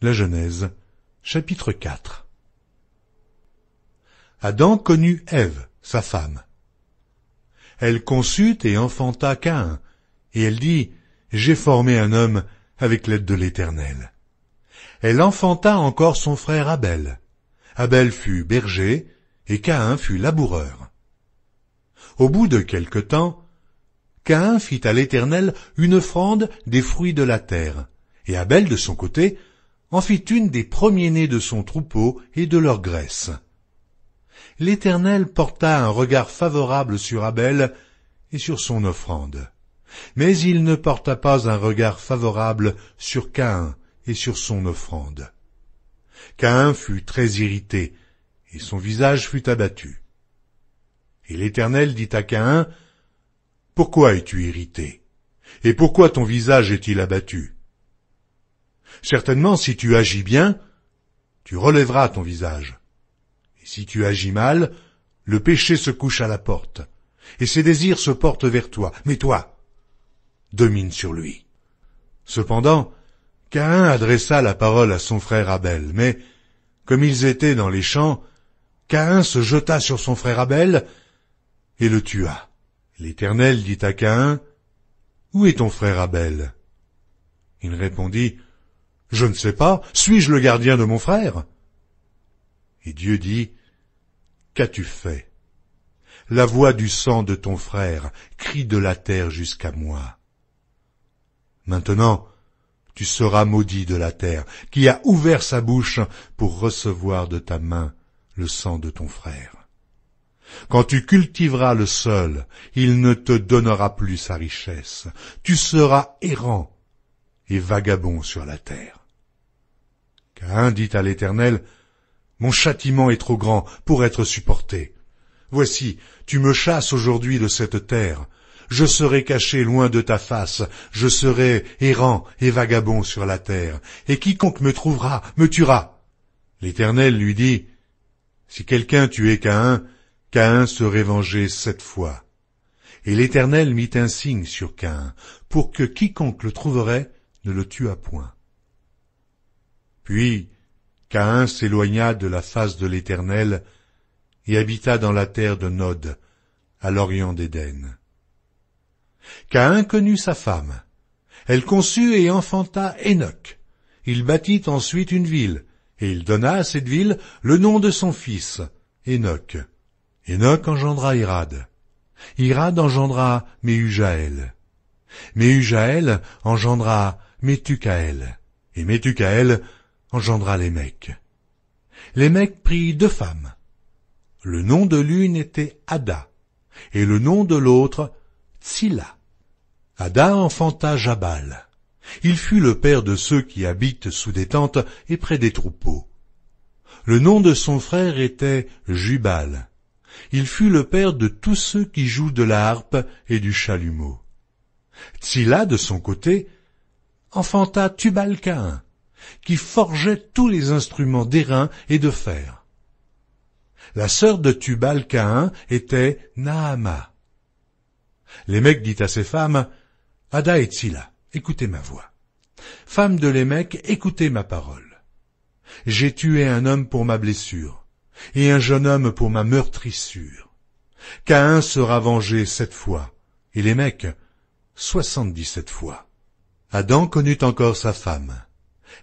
La Genèse, chapitre 4. Adam connut Ève, sa femme. Elle conçut et enfanta Caïn, et elle dit, « J'ai formé un homme avec l'aide de l'Éternel. » Elle enfanta encore son frère Abel. Abel fut berger, et Caïn fut laboureur. Au bout de quelque temps, Caïn fit à l'Éternel une offrande des fruits de la terre, et Abel, de son côté, en fit une des premiers-nés de son troupeau et de leur graisse. L'Éternel porta un regard favorable sur Abel et sur son offrande, mais il ne porta pas un regard favorable sur Caïn et sur son offrande. Caïn fut très irrité, et son visage fut abattu. Et l'Éternel dit à Caïn, « Pourquoi es-tu irrité? Et pourquoi ton visage est-il abattu? Certainement, si tu agis bien, tu relèveras ton visage. Et si tu agis mal, le péché se couche à la porte, et ses désirs se portent vers toi. Mais toi, domine sur lui. » Cependant, Caïn adressa la parole à son frère Abel, mais, comme ils étaient dans les champs, Caïn se jeta sur son frère Abel et le tua. L'Éternel dit à Caïn, « Où est ton frère Abel? » Il répondit, « Je ne sais pas, suis-je le gardien de mon frère? » Et Dieu dit, « Qu'as-tu fait? La voix du sang de ton frère crie de la terre jusqu'à moi. Maintenant, tu seras maudit de la terre, qui a ouvert sa bouche pour recevoir de ta main le sang de ton frère. Quand tu cultiveras le sol, il ne te donnera plus sa richesse. Tu seras errant et vagabond sur la terre. » Caïn dit à l'Éternel, « Mon châtiment est trop grand pour être supporté. Voici, tu me chasses aujourd'hui de cette terre. Je serai caché loin de ta face, je serai errant et vagabond sur la terre, et quiconque me trouvera me tuera. » L'Éternel lui dit, « Si quelqu'un tuait Caïn, Caïn serait vengé 7 fois. » Et l'Éternel mit un signe sur Caïn, pour que quiconque le trouverait ne le tuât point. Puis Caïn s'éloigna de la face de l'Éternel et habita dans la terre de Nod, à l'orient d'Éden. Caïn connut sa femme. Elle conçut et enfanta Hénoc. Il bâtit ensuite une ville, et il donna à cette ville le nom de son fils, Hénoc. Hénoc engendra Irad. Irad engendra Méhujaël. Méhujaël engendra Métucaël. Et Métucaël engendra Lémec. Lémec prit 2 femmes. Le nom de l'une était Ada, et le nom de l'autre Tsilla. Ada enfanta Jabal. Il fut le père de ceux qui habitent sous des tentes et près des troupeaux. Le nom de son frère était Jubal. Il fut le père de tous ceux qui jouent de la harpe et du chalumeau. Tsilla, de son côté, enfanta Tubal-Caïn, qui forgeait tous les instruments d'airain et de fer. La sœur de Tubal-Caïn était Naama. Lémec dit à ses femmes, « Ada et Tsilla, écoutez ma voix. Femmes de Lémec, écoutez ma parole. J'ai tué un homme pour ma blessure, et un jeune homme pour ma meurtrissure. Caïn sera vengé 7 fois, et Lémec 77 fois. » Adam connut encore sa femme.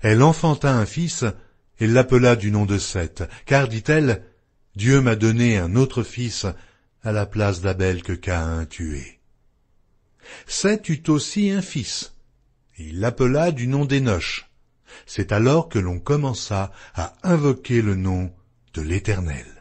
Elle enfanta un fils, et l'appela du nom de Seth, car, dit-elle, « Dieu m'a donné un autre fils à la place d'Abel que Caïn a tué. » Seth eut aussi un fils, et il l'appela du nom d'Énoch. C'est alors que l'on commença à invoquer le nom de l'Éternel.